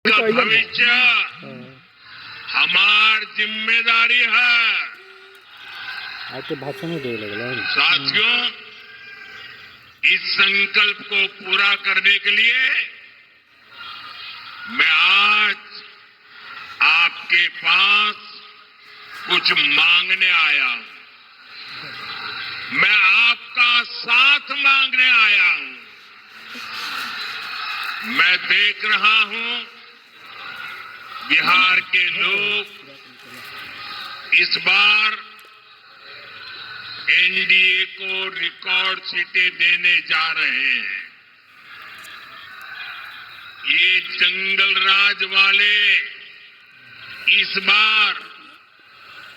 का भविष्य हमार जिम्मेदारी है। आपके भाषण में दे लगा साथियों, इस संकल्प को पूरा करने के लिए मैं आज आपके पास कुछ मांगने आया हूं। मैं आपका साथ मांगने आया हूं। मैं देख रहा हूं बिहार के लोग इस बार एनडीए को रिकॉर्ड सीटें देने जा रहे हैं। ये जंगल राज वाले इस बार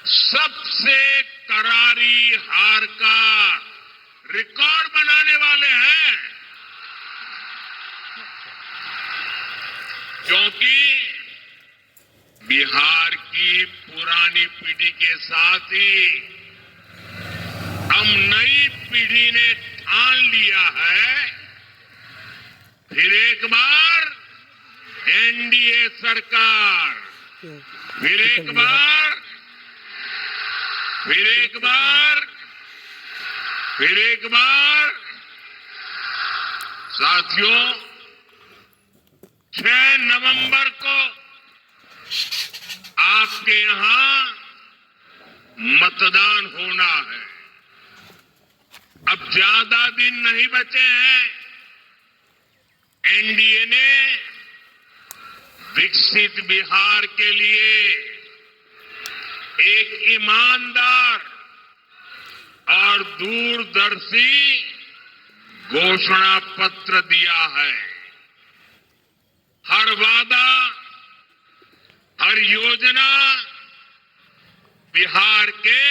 सबसे करारी हार का रिकॉर्ड बनाने वाले हैं, क्योंकि बिहार की पुरानी पीढ़ी के साथ ही हम नई पीढ़ी ने ठान लिया है, फिर एक बार एनडीए सरकार, फिर एक बार साथियों, 6 नवंबर को आपके यहां मतदान होना है। अब ज्यादा दिन नहीं बचे हैं। एनडीए ने विकसित बिहार के लिए एक ईमानदार और दूरदर्शी घोषणा पत्र दिया है। हर वादा, हर योजना बिहार के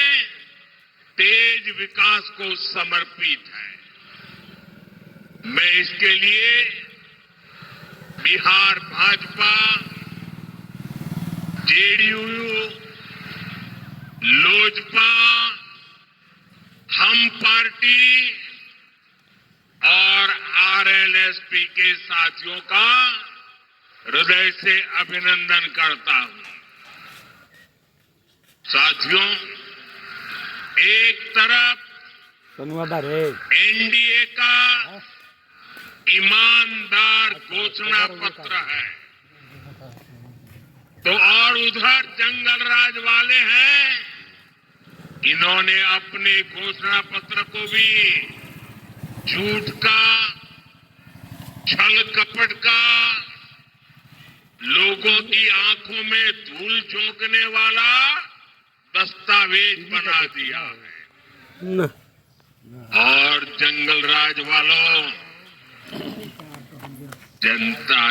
तेज विकास को समर्पित है। मैं इसके लिए बिहार भाजपा, जेडीयू, लोजपा, हम पार्टी और आरएलएसपी के साथियों का हृदय से अभिनंदन करता हूं। साथियों, एक तरफ एनडीए का ईमानदार घोषणा पत्र है, तो और उधर जंगल राज वाले हैं। इन्होंने अपने घोषणा पत्र को भी झूठ का, छल कपट का, लोगों की आंखों में धूल झोंकने वाला दस्तावेज बना दिया है। और जंगल राज वालों, जनता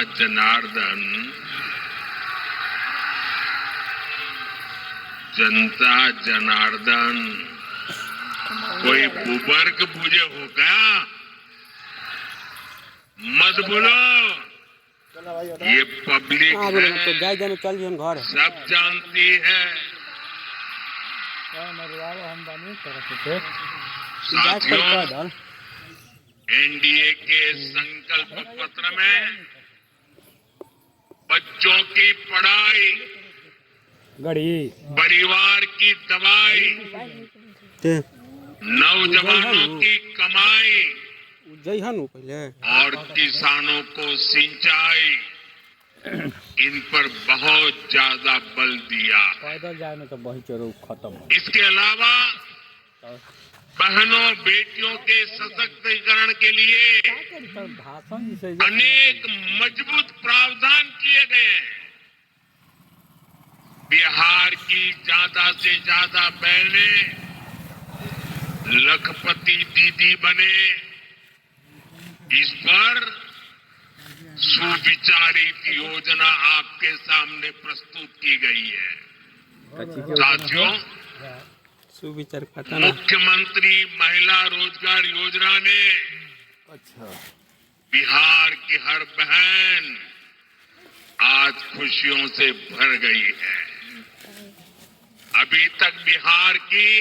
जनार्दन कोई बुबर्ग बुझे हो क्या? मत बोलो, ये पब्लिक है, सब जानती है। साथियों, एनडीए के संकल्प पत्र में बच्चों की पढ़ाई, परिवार की दवाई, नौजवानों की कमाई और किसानों को सिंचाई, इन पर बहुत ज्यादा बल दिया। इसके अलावा बहनों बेटियों के सशक्तिकरण के लिए अनेक मजबूत प्रावधान किए गए हैं। बिहार की ज्यादा से ज्यादा बहनें लखपति दीदी बने, इस पर सुविचारित योजना आपके सामने प्रस्तुत की गई है। साथियों, मुख्यमंत्री महिला रोजगार योजना ने बिहार की हर बहन आज खुशियों से भर गई है। अभी तक बिहार की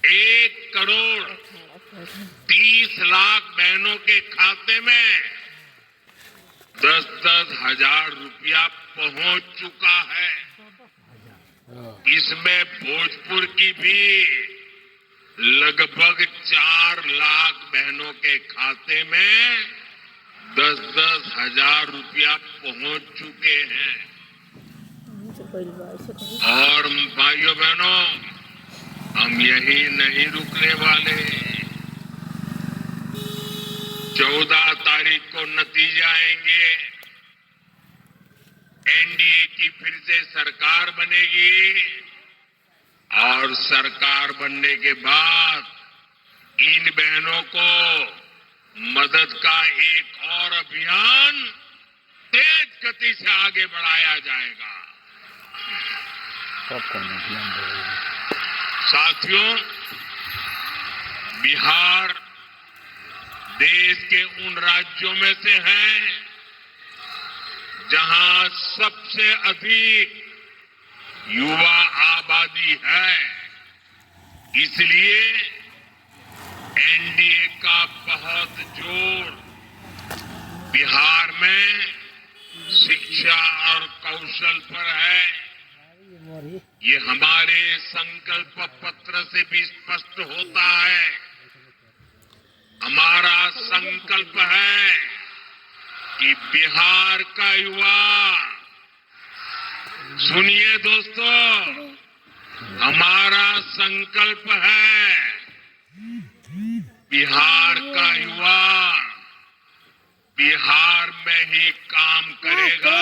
1,30,00,000 बहनों के खाते में 10-10 हजार रुपया पहुंच चुका है। इसमें भोजपुर की भी लगभग 4 लाख बहनों के खाते में 10-10 हजार रुपया पहुंच चुके हैं। और भाइयों बहनों, हम यही नहीं रुकने वाले। 14 तारीख को नतीजे आएंगे। एनडीए की फिर से सरकार बनेगी और सरकार बनने के बाद इन बहनों को मदद का एक और अभियान तेज गति से आगे बढ़ाया जाएगा। साथियों, बिहार देश के उन राज्यों में से है जहां सबसे अधिक युवा आबादी है। इसलिए एनडीए का बहुत जोर बिहार में शिक्षा और कौशल पर है। ये हमारे संकल्प पत्र से भी स्पष्ट होता है। हमारा संकल्प है कि बिहार का युवा, सुनिए दोस्तों, हमारा संकल्प है बिहार का युवा बिहार में ही काम करेगा,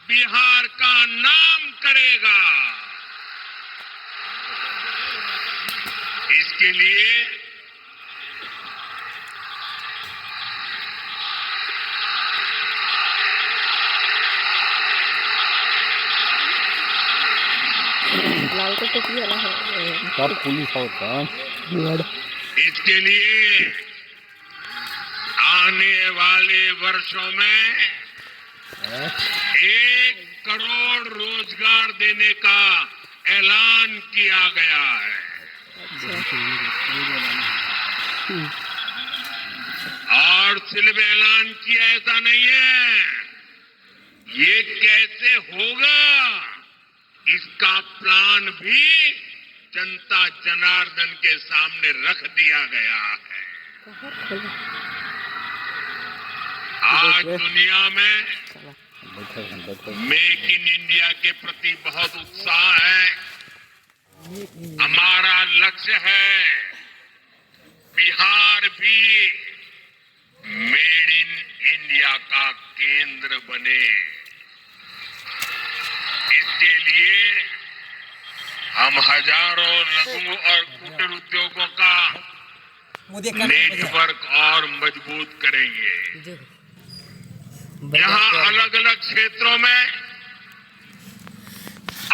बिहार का नाम करेगा। इसके लिए लाल को टोपी वाला है सब पुलिस होता है। इसके लिए आने वाले वर्षों में 1 करोड़ रोजगार देने का ऐलान किया गया है। और सिर्फ ऐलान किया ऐसा नहीं है, ये कैसे होगा इसका प्लान भी जनता जनार्दन के सामने रख दिया गया है। आज दुनिया में मेक इन इंडिया के प्रति बहुत उत्साह है। हमारा लक्ष्य है बिहार भी मेड इन इंडिया का केंद्र बने। इसके लिए हम हजारों लघु और कुटीर उद्योगों का नेटवर्क और मजबूत करेंगे। यहाँ अलग अलग क्षेत्रों में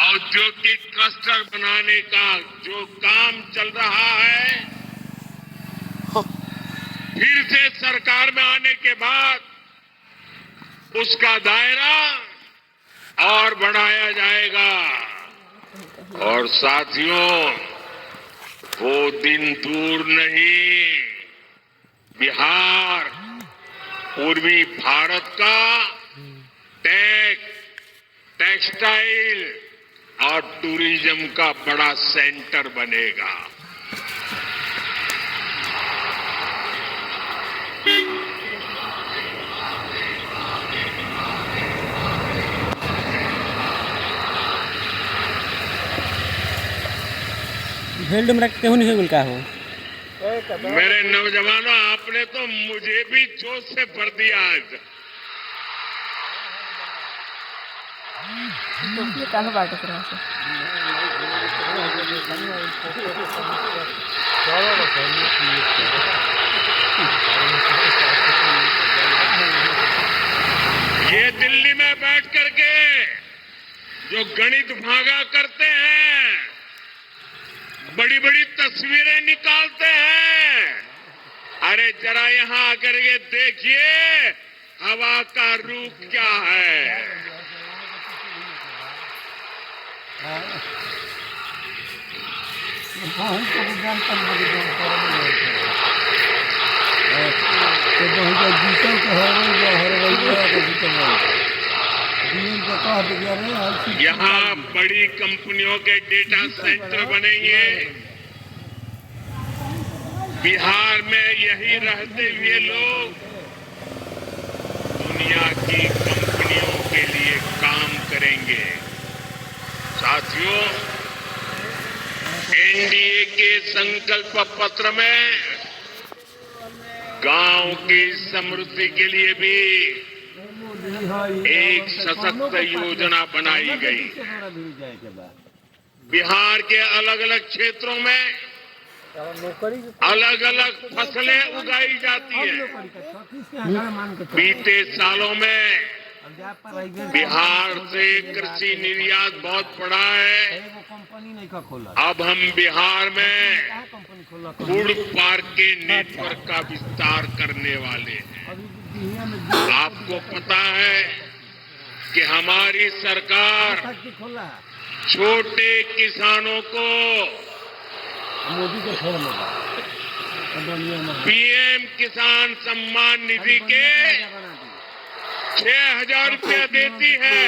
औद्योगिक क्लस्टर बनाने का जो काम चल रहा है, फिर से सरकार में आने के बाद उसका दायरा और बढ़ाया जाएगा। और साथियों, वो दिन दूर नहीं, बिहार पूर्वी भारत का टेक्सटाइल और टूरिज्म का बड़ा सेंटर बनेगा। फील्ड में रखते हो नहीं बोल का हो। मेरे नौजवानों, आपने तो मुझे भी जोश से भर दिया आज। टोपी काहे बांटत रहा है? ये दिल्ली में बैठ करके जो गणित भागा करते हैं, बड़ी बड़ी तस्वीरें निकालते हैं, अरे जरा यहाँ आकर के देखिए हवा का रूप क्या है। तो बहुत जीतल के हर वही के जीतल डीएम को कह दिया रे हर चीज यहाँ बड़ी कंपनियों के डेटा सेंटर बनेंगे। बिहार में यही रहते हुए लोग दुनिया की कंपनियों के लिए काम करेंगे। साथियों, एनडीए के संकल्प पत्र में गांव की समृद्धि के लिए भी एक सशक्त योजना बनाई गई। बिहार के अलग अलग क्षेत्रों में अलग अलग फसलें उगाई जाती है। बीते सालों में बिहार से कृषि निर्यात बहुत बढ़ा है। अब हम बिहार में फूड पार्क के नेटवर्क का विस्तार करने वाले हैं। आपको पता है कि हमारी सरकार छोटे किसानों को पीएम किसान सम्मान निधि के 6,000 रुपया देती है।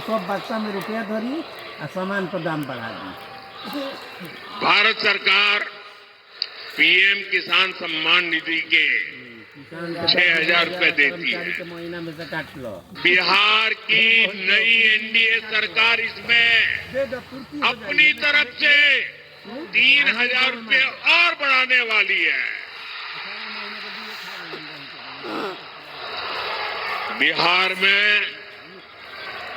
सब बच्चा में रुपया धरी और सामान पर दाम बढ़ा दी। भारत सरकार पीएम किसान सम्मान निधि के 6,000 रुपए देती है। महीना में से काट लो। बिहार की नई एनडीए सरकार इसमें अपनी तरफ से 3,000 रुपए और बढ़ाने वाली है। बिहार में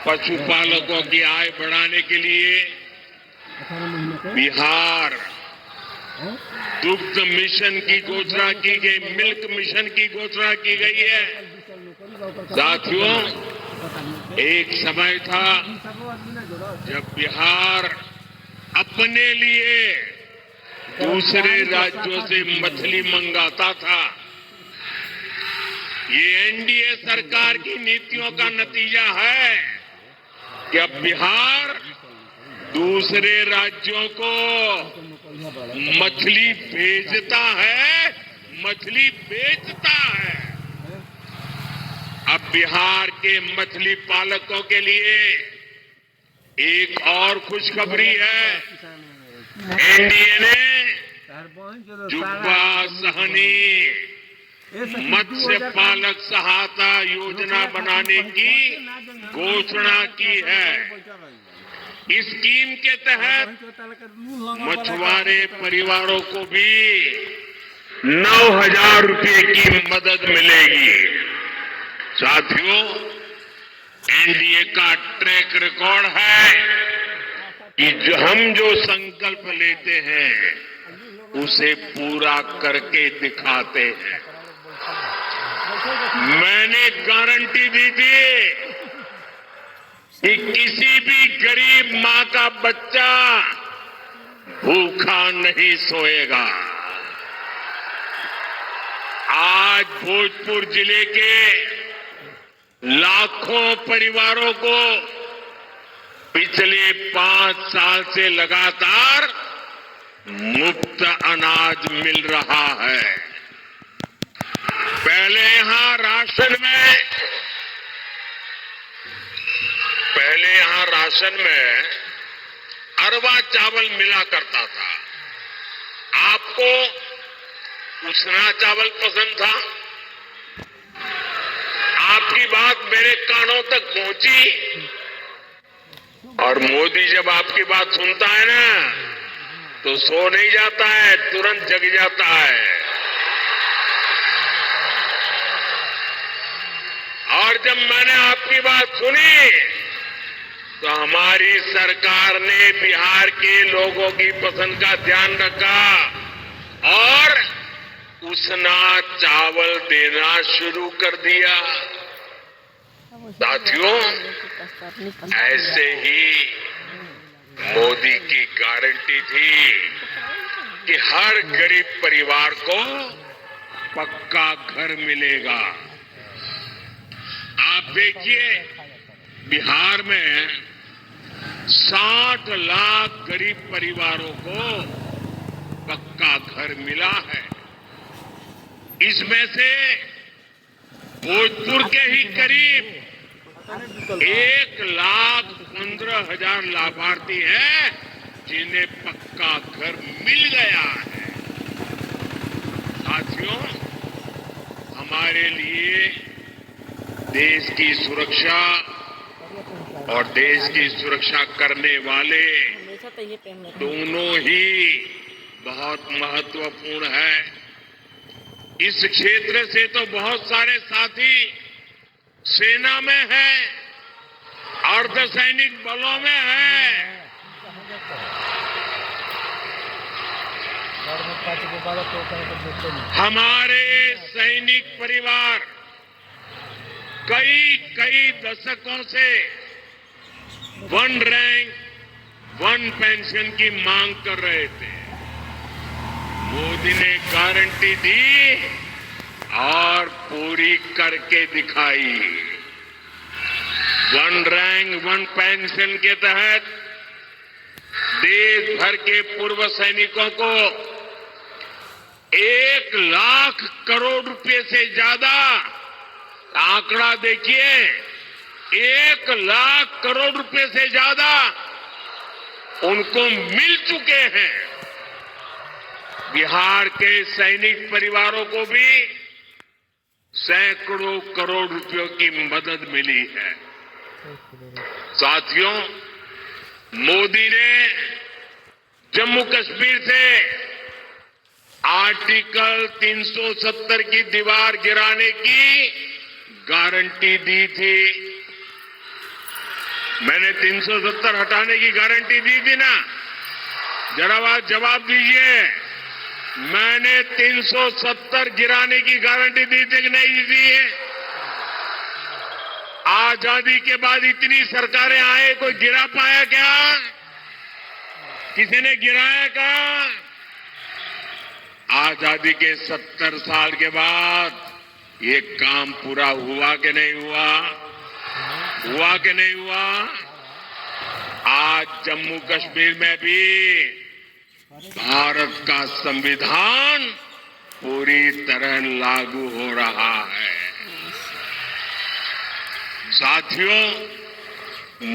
पशुपालकों की आय बढ़ाने के लिए बिहार दुग्ध मिशन की घोषणा की गई, मिल्क मिशन की घोषणा की गई है। साथियों, एक समय था जब बिहार अपने लिए दूसरे राज्यों से मछली मंगाता था। ये एनडीए सरकार की नीतियों का नतीजा है कि अब बिहार दूसरे राज्यों को मछली भेजता है, मछली बेचता है। अब बिहार के मछली पालकों के लिए एक और खुशखबरी है। एनडीए ने जुब्बा सहनी मत्स्य पालक सहायता योजना बनाने की घोषणा की है। इस स्कीम के तहत मछुआरे परिवारों को भी 9,000 रुपए की मदद मिलेगी। साथियों, एनडीए का ट्रैक रिकॉर्ड है कि हम जो संकल्प लेते हैं उसे पूरा करके दिखाते हैं। मैंने गारंटी दी थी कि किसी भी गरीब मां का बच्चा भूखा नहीं सोएगा। आज भोजपुर जिले के लाखों परिवारों को पिछले 5 साल से लगातार मुफ्त अनाज मिल रहा है। पहले यहां राशन में अरवा चावल मिला करता था। आपको उसना चावल पसंद था। आपकी बात मेरे कानों तक पहुंची और मोदी जब आपकी बात सुनता है ना तो सो नहीं जाता है, तुरंत जग जाता है। और जब मैंने आपकी बात सुनी तो हमारी सरकार ने बिहार के लोगों की पसंद का ध्यान रखा और उसना चावल देना शुरू कर दिया। साथियों, ऐसे ही मोदी की गारंटी थी कि हर गरीब परिवार को पक्का घर मिलेगा। आप देखिए, बिहार में 60 लाख गरीब परिवारों को पक्का घर मिला है। इसमें से भोजपुर के ही करीब 1,15,000 लाभार्थी हैं जिन्हें पक्का घर मिल गया है। साथियों, हमारे लिए देश की सुरक्षा और देश की सुरक्षा करने वाले हमेशा तो ये प्रेम रहता दोनों ही बहुत महत्वपूर्ण है। इस क्षेत्र से तो बहुत सारे साथी सेना में हैं, अर्धसैनिक बलों में हैं। हमारे सैनिक परिवार कई दशकों से 1 रैंक 1 पेंशन की मांग कर रहे थे। मोदी ने गारंटी दी और पूरी करके दिखाई। 1 रैंक 1 पेंशन के तहत देश भर के पूर्व सैनिकों को 1,00,000 करोड़ रुपए से ज्यादा, आंकड़ा देखिए, 1,00,000 करोड़ रुपए से ज्यादा उनको मिल चुके हैं। बिहार के सैनिक परिवारों को भी सैकड़ों करोड़ रुपयों की मदद मिली है। साथियों, मोदी ने जम्मू कश्मीर से आर्टिकल 370 की दीवार गिराने की गारंटी दी थी। मैंने 370 हटाने की गारंटी दी थी ना? जरा बात जवाब दीजिए। मैंने 370 गिराने की गारंटी दी थी कि नहीं दी है? आजादी के बाद इतनी सरकारें आए, कोई गिरा पाया क्या? किसी ने गिराया क्या? आजादी के 70 साल के बाद ये काम पूरा हुआ कि नहीं हुआ? हुआ कि नहीं हुआ? आज जम्मू कश्मीर में भी भारत का संविधान पूरी तरह लागू हो रहा है। साथियों,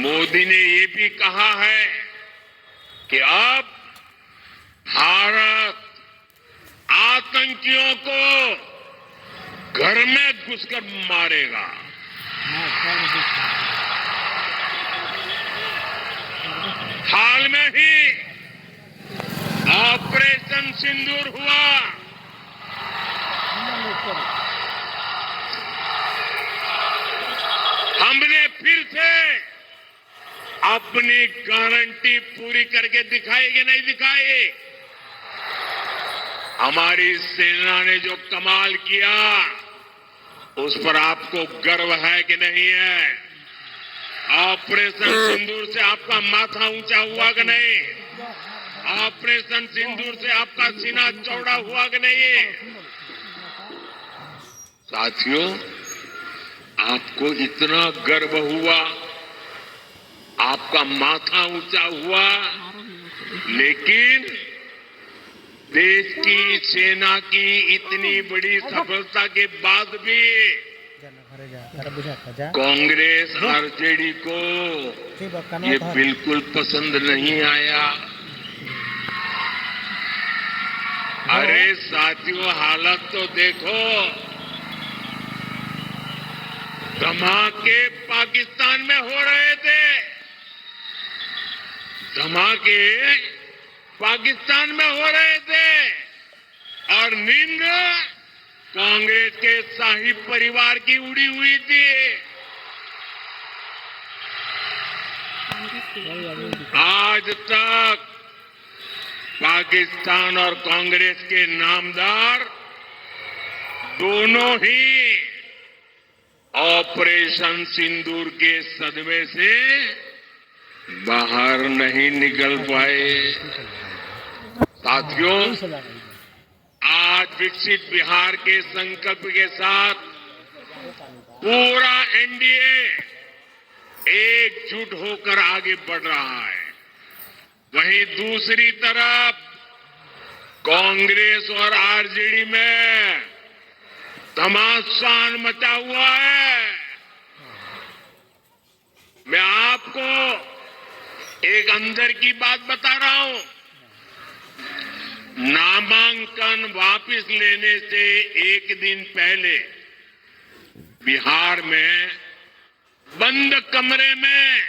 मोदी ने ये भी कहा है कि अब भारत आतंकियों को घर में घुसकर मारेगा। हाल में ही ऑपरेशन सिंदूर हुआ। हमने फिर से अपनी गारंटी पूरी करके दिखाई कि नहीं दिखाई? हमारी सेना ने जो कमाल किया उस पर आपको गर्व है कि नहीं है? ऑपरेशन सिंदूर से आपका माथा ऊंचा हुआ कि नहीं? ऑपरेशन सिंदूर से आपका सीना चौड़ा हुआ कि नहीं? साथियों, आपको इतना गर्व हुआ, आपका माथा ऊंचा हुआ, लेकिन देश की सेना की इतनी बड़ी सफलता के बाद भी कांग्रेस आरजेडी को ये बिल्कुल पसंद नहीं आया। अरे साथियों, हालत तो देखो। धमाके पाकिस्तान में हो रहे थे, धमाके पाकिस्तान में हो रहे थे, और नींद कांग्रेस के शाही परिवार की उड़ी हुई थी। आज तक पाकिस्तान और कांग्रेस के नामदार दोनों ही ऑपरेशन सिंदूर के सदमे से बाहर नहीं निकल पाए। साथियों, आज विकसित बिहार के संकल्प के साथ पूरा एनडीए एकजुट होकर आगे बढ़ रहा है। वहीं दूसरी तरफ कांग्रेस और आरजेडी में घमासान मचा हुआ है। मैं आपको एक अंदर की बात बता रहा हूं। नामांकन वापस लेने से एक दिन पहले बिहार में बंद कमरे में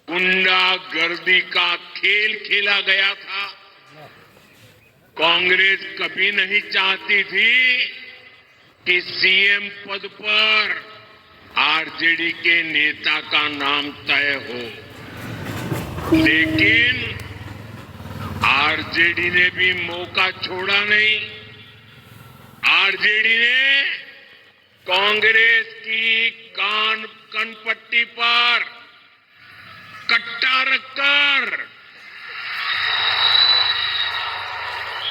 गुंडागर्दी का खेल खेला गया था। कांग्रेस कभी नहीं चाहती थी कि सीएम पद पर आरजेडी के नेता का नाम तय हो, लेकिन आरजेडी ने भी मौका छोड़ा नहीं। आरजेडी ने कांग्रेस की कनपट्टी पर कट्टा रखकर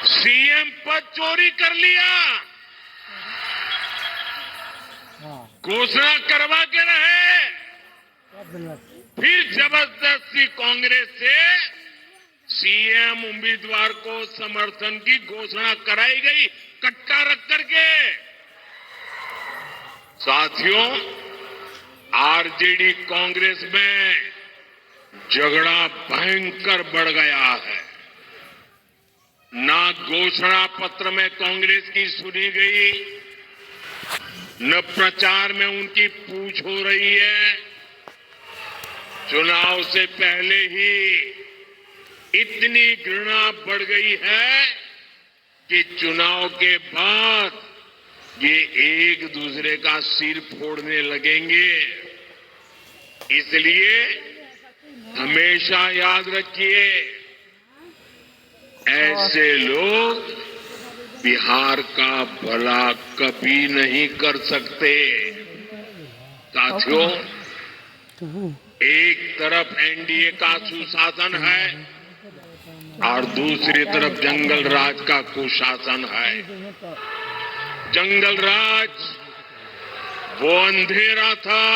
सीएम पद चोरी कर लिया। घोषणा करवा के रहे, फिर जबरदस्ती कांग्रेस से सीएम उम्मीदवार को समर्थन की घोषणा कराई गई, कट्टा रख करके। साथियों, आरजेडी कांग्रेस में झगड़ा भयंकर बढ़ गया है। ना घोषणा पत्र में कांग्रेस की सुनी गई, न प्रचार में उनकी पूछ हो रही है। चुनाव से पहले ही इतनी घृणा बढ़ गई है कि चुनाव के बाद ये एक दूसरे का सिर फोड़ने लगेंगे। इसलिए हमेशा याद रखिए, ऐसे लोग बिहार का भला कभी नहीं कर सकते। साथियों, एक तरफ एनडीए का सुशासन है और दूसरी तरफ जंगल राज का कुशासन है। जंगल राज वो अंधेरा था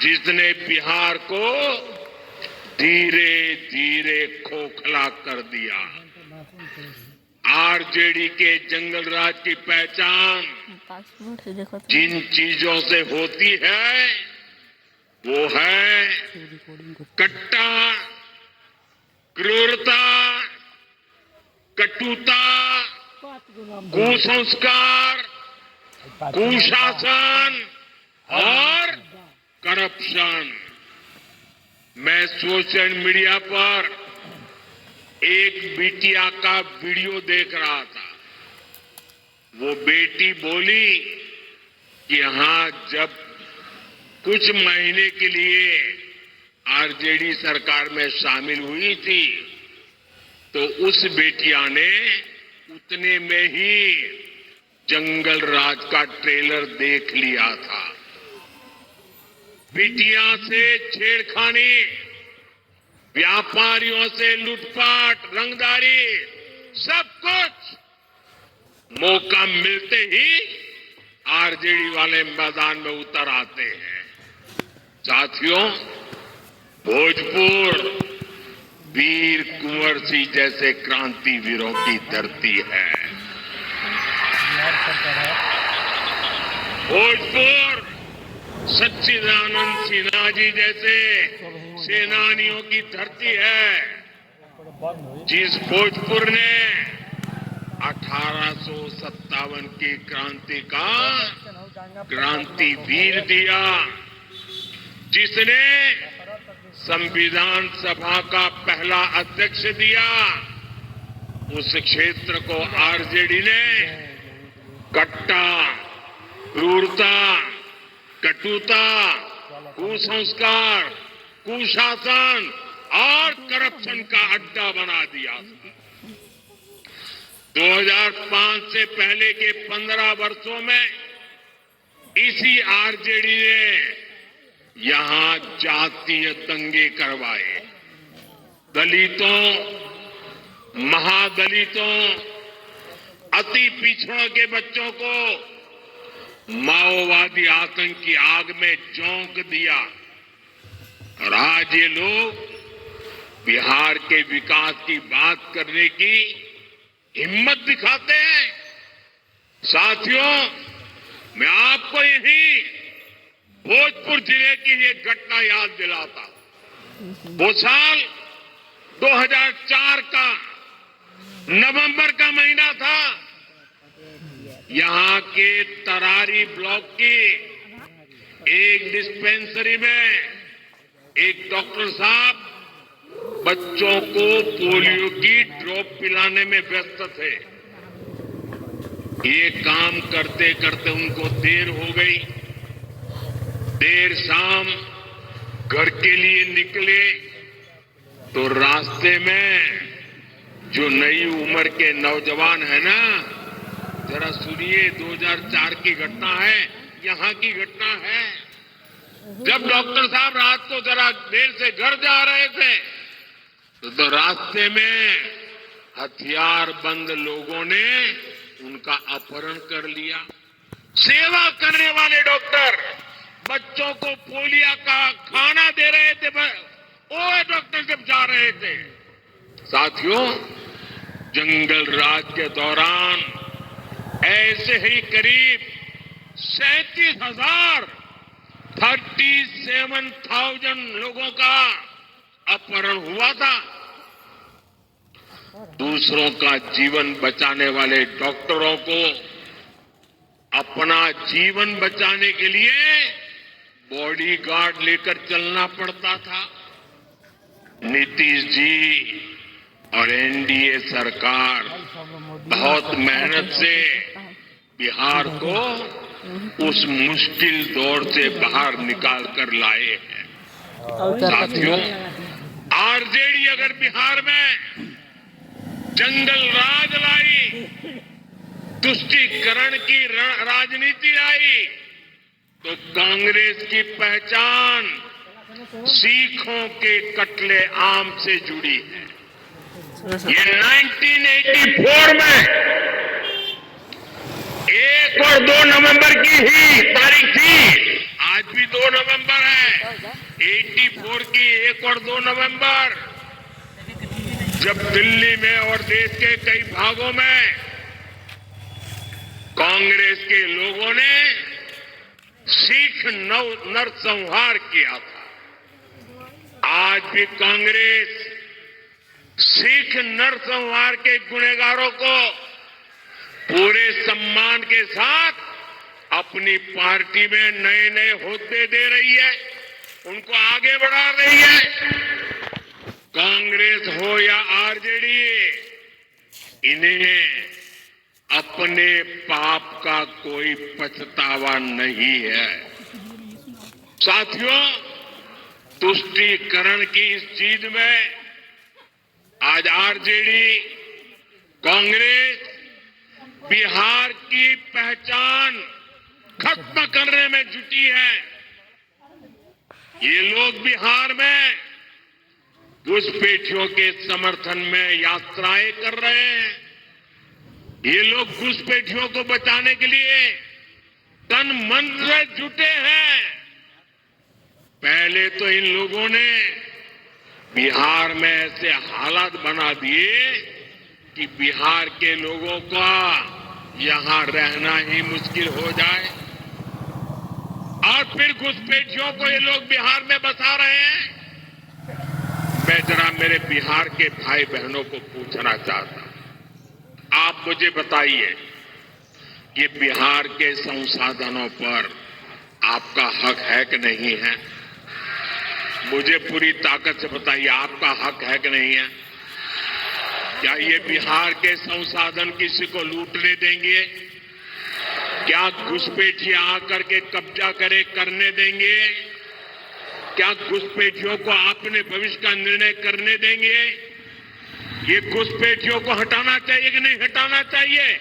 जिसने बिहार को धीरे धीरे खोखला कर दिया। आरजेडी के जंगल राज की पहचान पासपोर्ट से देखो तो जिन चीजों से होती है वो है कट्टा, क्रूरता, कटुता, कुसंस्कार, कुशासन और करप्शन। मैं सोशल मीडिया पर एक बिटिया का वीडियो देख रहा था। वो बेटी बोली कि हाँ, जब कुछ महीने के लिए आरजेडी सरकार में शामिल हुई थी तो उस बेटिया ने उतने में ही जंगल राज का ट्रेलर देख लिया था। बिटिया से छेड़खानी, व्यापारियों से लूटपाट, रंगदारी, सब कुछ मौका मिलते ही आरजेडी वाले मैदान में उतर आते हैं। साथियों, भोजपुर वीर कुंवर सिंह जैसे क्रांतिवीरों की धरती है। भोजपुर सच्चिदानंद सिन्हा जी जैसे सेनानियों की धरती है। जिस भोजपुर ने 1857 की क्रांति का क्रांतिवीर दिया, जिसने संविधान सभा का पहला अध्यक्ष दिया, उस क्षेत्र को आरजेडी ने कट्टा, क्रूरता, कटुता, कुसंस्कार, कुशासन और करप्शन का अड्डा बना दिया। 2005 से पहले के 15 वर्षों में इसी आरजेडी ने यहां जातीय दंगे करवाए। दलितों, महादलितों, अति पिछड़ों के बच्चों को माओवादी आतंक की आग में झोंक दिया। और आज ये लोग बिहार के विकास की बात करने की हिम्मत दिखाते हैं। साथियों, मैं आपको यही भोजपुर जिले की एक घटना याद दिलाता हूं। वो साल 2004 का नवंबर का महीना था। यहां के तरारी ब्लॉक की एक डिस्पेंसरी में एक डॉक्टर साहब बच्चों को पोलियो की ड्रॉप पिलाने में व्यस्त थे। ये काम करते करते उनको देर हो गई। देर शाम घर के लिए निकले तो रास्ते में जो नई उम्र के नौजवान है ना, जरा सुनिए, 2004 की घटना है, यहाँ की घटना है। जब डॉक्टर साहब रात को जरा देर से घर जा रहे थे तो रास्ते में हथियारबंद लोगों ने उनका अपहरण कर लिया। सेवा करने वाले डॉक्टर बच्चों को पोलियो का खाना दे रहे थे, वो डॉक्टर जब जा रहे थे। साथियों, जंगल राज के दौरान ऐसे ही करीब 37,000 लोगों का अपहरण हुआ था। दूसरों का जीवन बचाने वाले डॉक्टरों को अपना जीवन बचाने के लिए बॉडीगार्ड लेकर चलना पड़ता था। नीतीश जी और एनडीए सरकार बहुत मेहनत से बिहार को उस मुश्किल दौर से बाहर निकाल कर लाए हैं। साथियों, आरजेडी अगर बिहार में जंगल राज लाई, तुष्टीकरण की राजनीति आई, तो कांग्रेस की पहचान सीखों के कटले आम से जुड़ी है। ये 1984 में 1 और 2 नवंबर की ही तारीख थी। आज भी 2 नवंबर है। 84 की 1 और 2 नवंबर, जब दिल्ली में और देश के कई भागों में कांग्रेस के लोगों ने सिख नरसंहार किया था। आज भी कांग्रेस सिख नरसंहार के गुनहगारों को पूरे सम्मान के साथ अपनी पार्टी में नए नए होद्दे दे रही है, उनको आगे बढ़ा रही है। कांग्रेस हो या आरजेडी, इन्हें अपने पाप का कोई पछतावा नहीं है। साथियों, तुष्टीकरण की इस चीज में आज आरजेडी, कांग्रेस बिहार की पहचान खत्म करने में जुटी है। ये लोग बिहार में घुसपैठियों के समर्थन में यात्राएं कर रहे हैं। ये लोग घुसपैठियों को बचाने के लिए तन मन से जुटे हैं। पहले तो इन लोगों ने बिहार में ऐसे हालात बना दिए कि बिहार के लोगों का यहां रहना ही मुश्किल हो जाए, और फिर घुसपैठियों को ये लोग बिहार में बसा रहे हैं। मैं जरा मेरे बिहार के भाई बहनों को पूछना चाहता हूं, आप मुझे बताइए कि बिहार के संसाधनों पर आपका हक है कि नहीं है? मुझे पूरी ताकत से बताइए, आपका हक है कि नहीं है? क्या ये बिहार के संसाधन किसी को लूटने देंगे? क्या घुसपैठिए आकर के कब्जा करने देंगे? क्या घुसपैठियों को अपने भविष्य का निर्णय करने देंगे? ये घुसपैठियों को हटाना चाहिए कि नहीं हटाना चाहिए?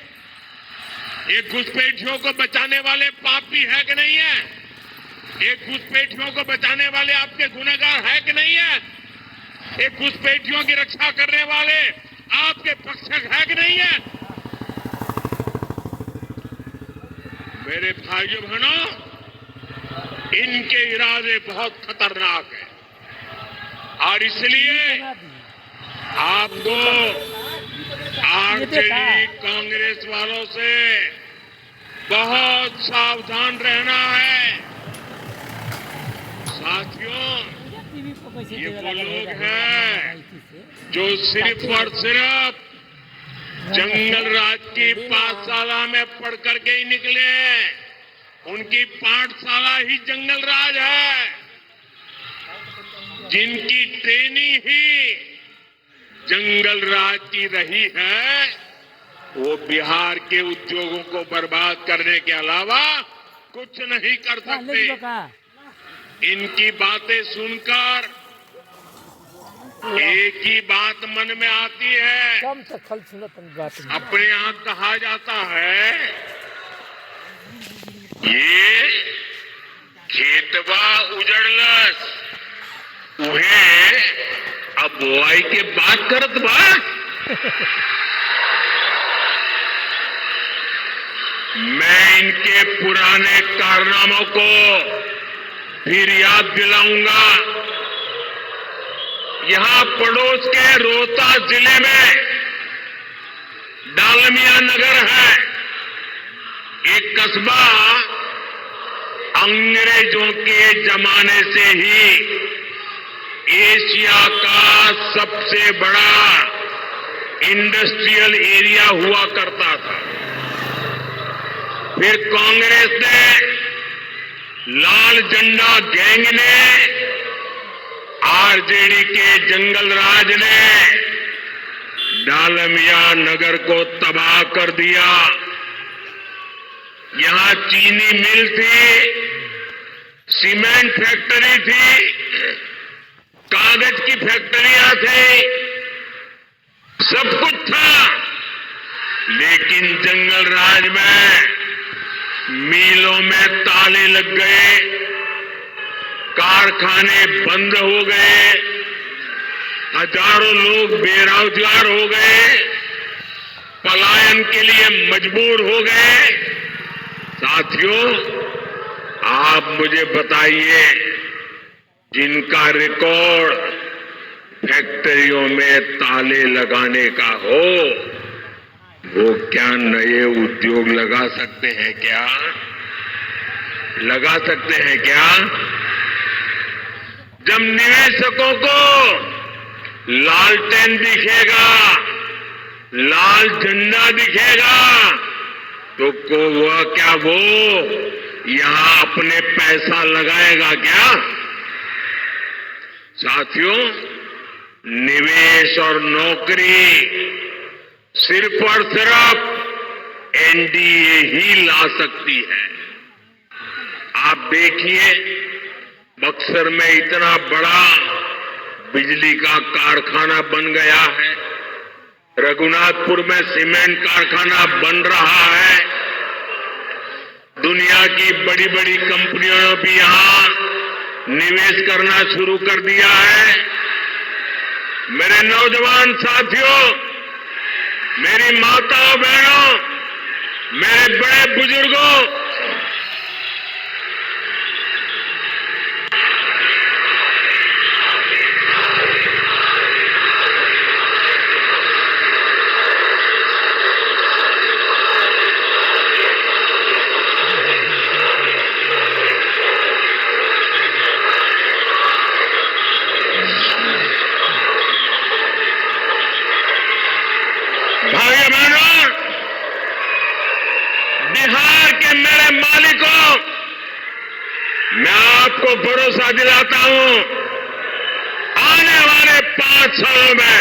ये घुसपैठियों को बचाने वाले पापी है कि नहीं है? ये घुसपैठियों को बचाने वाले आपके गुनहगार है कि नहीं है? ये घुसपैठियों की रक्षा करने वाले आपके पक्षक है कि नहीं है? मेरे भाइयों बहनों, इनके इरादे बहुत खतरनाक हैं, और इसलिए आपको आरजेडी कांग्रेस वालों से बहुत सावधान रहना है। साथियों, ये वो लोग हैं जो सिर्फ और सिर्फ जंगल राज की पाठशाला में पढ़ करके ही निकले हैं। उनकी पाठशाला ही जंगल राज है, जिनकी ट्रेनिंग ही जंगल राज की रही है। वो बिहार के उद्योगों को बर्बाद करने के अलावा कुछ नहीं कर सकते। इनकी बातें सुनकर एक ही बात मन में आती है। अपने यहाँ कहा जाता है, ये खेतवा उजड़लस उहे अब बोआई के बात करत बा। मैं इनके पुराने कारनामों को फिर याद दिलाऊंगा। यहां पड़ोस के रोहतास जिले में डालमिया नगर है, एक कस्बा अंग्रेजों के जमाने से ही एशिया का सबसे बड़ा इंडस्ट्रियल एरिया हुआ करता था। फिर कांग्रेस ने, लाल झंडा गैंग ने, आरजेडी के जंगल राज ने डालमिया नगर को तबाह कर दिया। यहां चीनी मिल थी, सीमेंट फैक्ट्री थी, कागज की फैक्ट्रियां थी, सब कुछ था। लेकिन जंगल राज में मिलों में ताले लग गए, कारखाने बंद हो गए, हजारों लोग बेरोजगार हो गए, पलायन के लिए मजबूर हो गए। साथियों, आप मुझे बताइए, जिनका रिकॉर्ड फैक्ट्रियों में ताले लगाने का हो, वो क्या नए उद्योग लगा सकते हैं क्या? लगा सकते हैं क्या? जब निवेशकों को लालटेन दिखेगा, लाल झंडा दिखेगा, तो वह क्या वो यहां अपने पैसा लगाएगा क्या? साथियों, निवेश और नौकरी सिर्फ और सिर्फ एनडीए ही ला सकती है। आप देखिए, बक्सर में इतना बड़ा बिजली का कारखाना बन गया है, रघुनाथपुर में सीमेंट कारखाना बन रहा है, दुनिया की बड़ी बड़ी कंपनियों ने भी यहां निवेश करना शुरू कर दिया है। मेरे नौजवान साथियों, मेरी माताओं बहनों, मेरे बड़े बुजुर्गों, भाइयों बहनों, बिहार के मेरे मालिकों, मैं आपको भरोसा दिलाता हूं, आने वाले 5 सालों में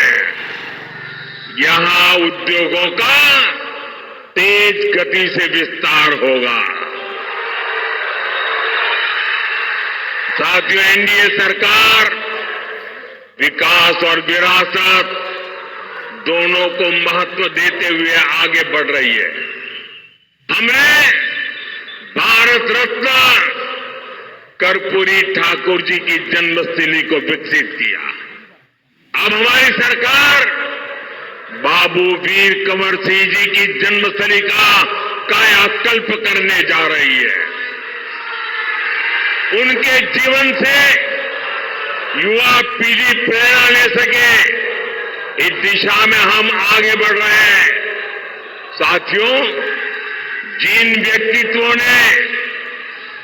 यहां उद्योगों का तेज गति से विस्तार होगा। साथियों, एनडीए सरकार विकास और विरासत दोनों को महत्व देते हुए आगे बढ़ रही है। हमने भारत रत्न कर्पूरी ठाकुर जी की जन्मस्थली को विकसित किया। अब हमारी सरकार बाबू वीर कंवर सिंह जी की जन्मस्थली का कायाकल्प करने जा रही है। उनके जीवन से युवा पीढ़ी प्रेरणा ले सके, इस दिशा में हम आगे बढ़ रहे हैं। साथियों, जिन व्यक्तित्वों ने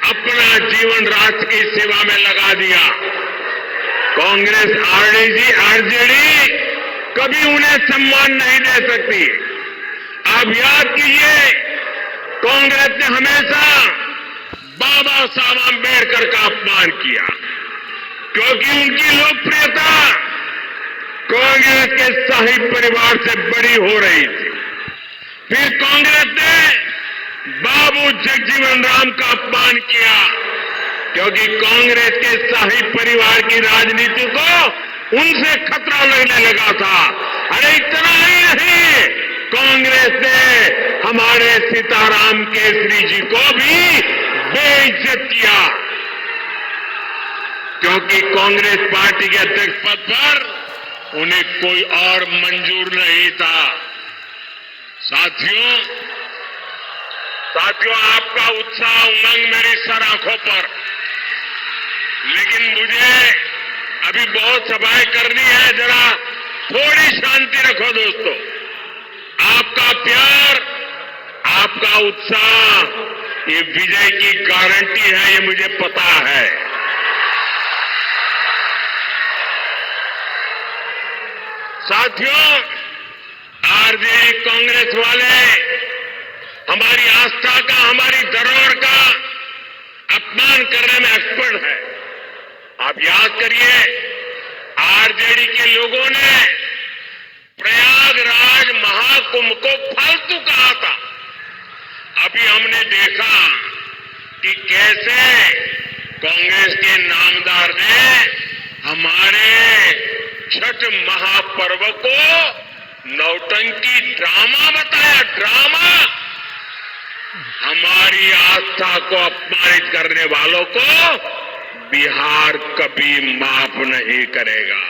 अपना जीवन राष्ट्र की सेवा में लगा दिया, कांग्रेस आरजेडी कभी उन्हें सम्मान नहीं दे सकती। आप याद कीजिए, कांग्रेस ने हमेशा बाबा साहब आंबेडकर का अपमान किया, क्योंकि उनकी लोकप्रियता कांग्रेस के शाही परिवार से बड़ी हो रही थी। फिर कांग्रेस ने बाबू जगजीवन राम का अपमान किया, क्योंकि कांग्रेस के शाही परिवार की राजनीति को उनसे खतरा लगने लगा था। अरे इतना ही नहीं, कांग्रेस ने हमारे सीताराम केसरी जी को भी बेइज्जत किया, क्योंकि कांग्रेस पार्टी के अध्यक्ष पद पर उन्हें कोई और मंजूर नहीं था। साथियों, आपका उत्साह उमंग मेरी सर आंखों पर, लेकिन मुझे अभी बहुत सभाएं करनी है। जरा थोड़ी शांति रखो दोस्तों। आपका प्यार, आपका उत्साह ये विजय की गारंटी है, ये मुझे पता है। साथियों, आरजेडी कांग्रेस वाले हमारी आस्था का, हमारी धरोहर का अपमान करने में एक्सपर्ट है। आप याद करिए, आरजेडी के लोगों ने प्रयागराज महाकुंभ को फालतू कहा था। अभी हमने देखा कि कैसे कांग्रेस के नामदार ने हमारे छठ महापर्व को नौटंकी ड्रामा बताया। ड्रामा। हमारी आस्था को अपमानित करने वालों को बिहार कभी माफ नहीं करेगा।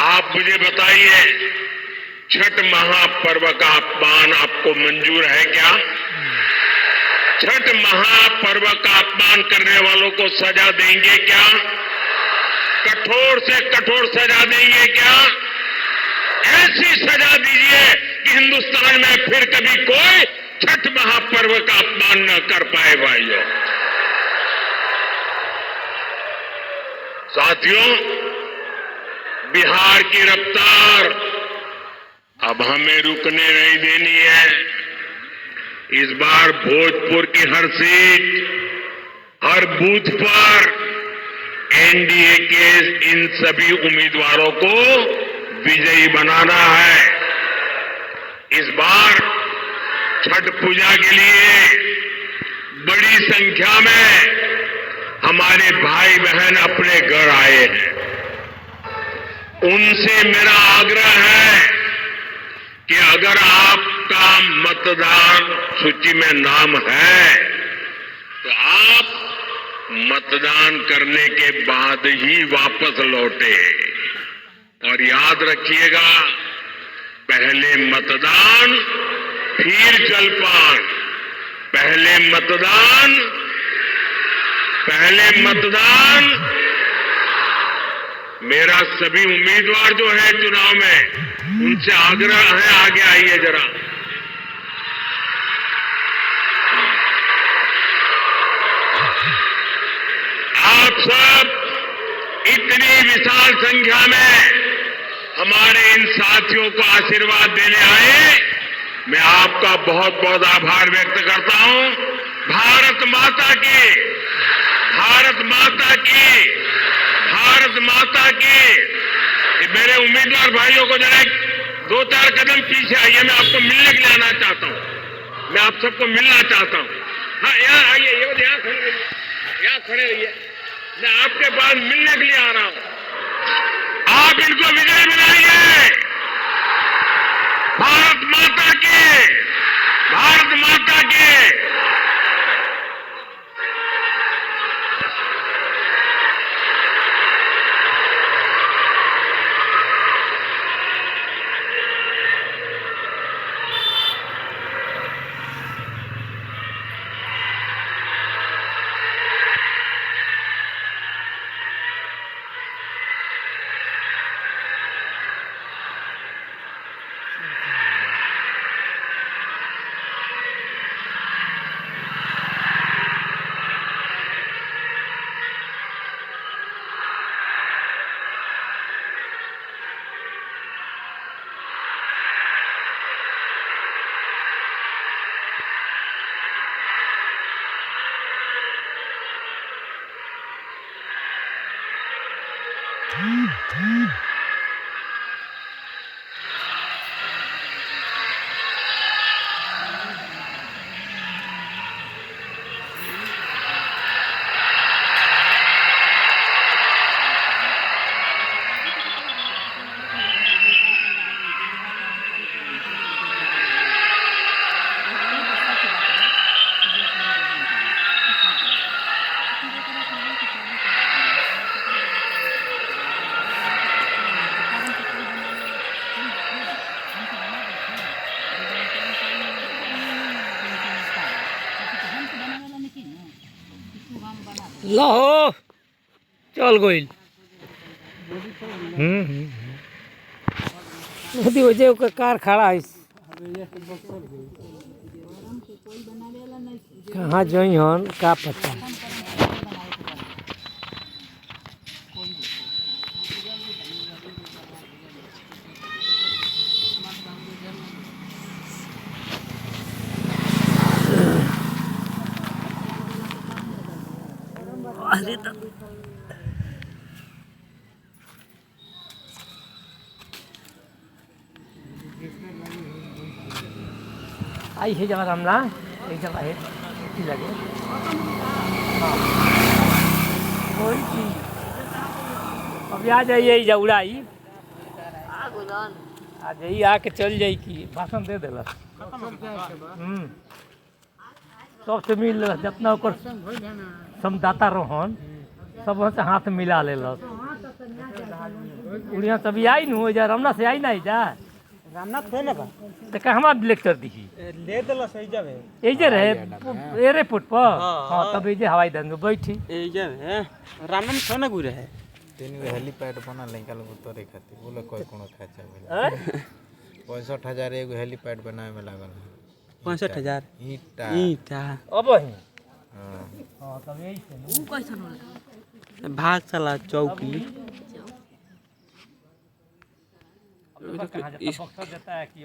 आप मुझे बताइए, छठ महापर्व का अपमान आपको मंजूर है क्या? छठ महापर्व का अपमान करने वालों को सजा देंगे क्या? कठोर से कठोर सजा देंगे क्या? ऐसी सजा दीजिए कि हिंदुस्तान में फिर कभी कोई छठ महापर्व का अपमान न कर पाए। भाइयों, साथियों, बिहार की रफ्तार अब हमें रुकने नहीं देनी है। इस बार भोजपुर की हर सीट, हर बूथ पर एनडीए के इन सभी उम्मीदवारों को विजयी बनाना है। इस बार छठ पूजा के लिए बड़ी संख्या में हमारे भाई बहन अपने घर आए हैं। उनसे मेरा आग्रह है कि अगर आपका मतदान सूची में नाम है तो आप मतदान करने के बाद ही वापस लौटे। और याद रखिएगा, पहले मतदान फिर जलपान। पहले मतदान। मेरा सभी उम्मीदवार जो है चुनाव में, उनसे आग्रह है, आगे आइए जरा। आप सब इतनी विशाल संख्या में हमारे इन साथियों को आशीर्वाद देने आए, मैं आपका बहुत बहुत आभार व्यक्त करता हूं। भारत माता की, भारत माता की, भारत माता की। मेरे उम्मीदवार भाइयों को जरा 2-4 कदम पीछे आइए, मैं आपको मिलने के लिए आना चाहता हूं। मैं आप सबको मिलना चाहता हूं। हाँ, यहाँ आइए, यहाँ खड़े रहिए, यहाँ खड़े रहिए। मैं आपके पास मिलने के लिए आ रहा हूं। आप इनको विजय बनाइए। भारत माता की, भारत माता की। लहो चल गइल नदी हो जे ओकर कार खड़ा है कहाँ जई हन का पता अरे तो आई है जगह हमला एक जगह है अच्छी लगे कोई चीज अब आ जाइए जौड़ा आई आ जाइए आके चल जाई की भाषण दे देला सबसे मिल जितना ओकर समदाता रोहन सब से हाथ मिला लेलक उड़िया तभी आई नु जा रमना से आई नहीं जा रामनाथ है ना बा तो कहवा लेक्चर दी ले देला सही जावे एजे रहे एयरपोर्ट पर हां तब एजे हवाई जहाज में बैठी ए जावे रामनाथ है ना गुरे है तीन गो हेलीपैड बना लेंगे लोग तोरे खातिर बोले कोई कोनो खर्चा भेल 65,000 एगो हेलीपैड बनावे में लागल 65,000 ईटा ईटा अब ही हां हां तब यही से ऊ कैसन होला भाग चला चौकी अब कहाँ जाता बक्सर जाता है कि